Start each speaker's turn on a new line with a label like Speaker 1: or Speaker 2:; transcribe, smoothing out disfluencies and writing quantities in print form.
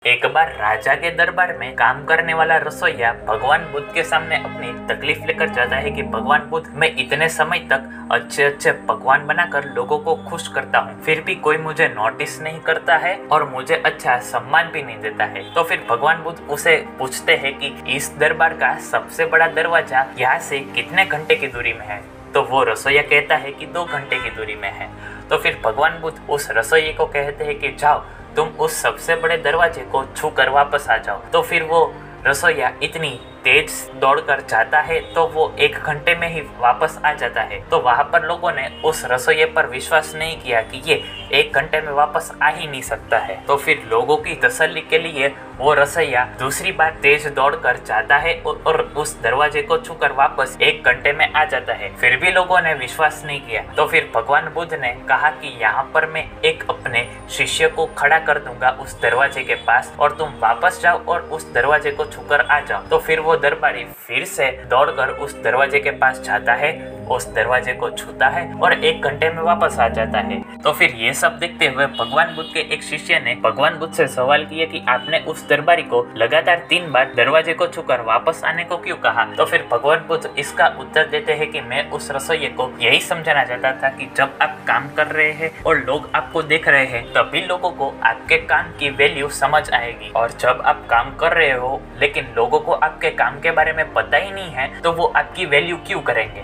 Speaker 1: एक बार राजा के दरबार में काम करने वाला रसोइया भगवान बुद्ध के सामने अपनी तकलीफ लेकर जाता है कि भगवान बुद्ध, मैं इतने समय तक अच्छे अच्छे पकवान बनाकर लोगों को खुश करता हूँ, फिर भी कोई मुझे नोटिस नहीं करता है और मुझे अच्छा सम्मान भी नहीं देता है। तो फिर भगवान बुद्ध उसे पूछते हैं कि इस दरबार का सबसे बड़ा दरवाजा यहाँ से कितने घंटे की दूरी में है। तो वो रसोइया कहता है कि 2 घंटे की दूरी में है। तो फिर भगवान बुद्ध उस रसोइये को कहते हैं कि जाओ, तुम उस सबसे बड़े दरवाजे को छू कर वापस आ जाओ। तो फिर वो रसोइया इतनी तेज दौड़कर जाता है तो वो 1 घंटे में ही वापस आ जाता है। तो वहां पर लोगों ने उस रसोइये पर विश्वास नहीं किया कि ये 1 घंटे में वापस आ ही नहीं सकता है। तो फिर लोगों की तसल्ली के लिए वो रसोइया दूसरी बार तेज दौड़कर जाता है और उस दरवाजे को छूकर वापस 1 घंटे में आ जाता है। फिर भी लोगों ने विश्वास नहीं किया। तो फिर भगवान बुद्ध ने कहा कि यहाँ पर मैं एक अपने शिष्य को खड़ा कर दूंगा उस दरवाजे के पास और तुम वापस जाओ और उस दरवाजे को छूकर आ जाओ। तो फिर वो दरबारी फिर से दौड़कर उस दरवाजे के पास जाता है, उस दरवाजे को छूता है और 1 घंटे में वापस आ जाता है। तो फिर ये सब देखते हुए भगवान बुद्ध के एक शिष्य ने भगवान बुद्ध से सवाल किया कि आपने उस दरबारी को लगातार 3 बार दरवाजे को छूकर वापस आने को क्यों कहा। तो फिर भगवान बुद्ध इसका उत्तर देते हैं कि मैं उस रसोइये को यही समझाना चाहता था कि जब आप काम कर रहे हैं और लोग आपको देख रहे हैं तभी लोगों को आपके काम की वैल्यू समझ आएगी, और जब आप काम कर रहे हो लेकिन लोगों को आपके काम के बारे में पता ही नहीं है तो वो आपकी वैल्यू क्यों करेंगे।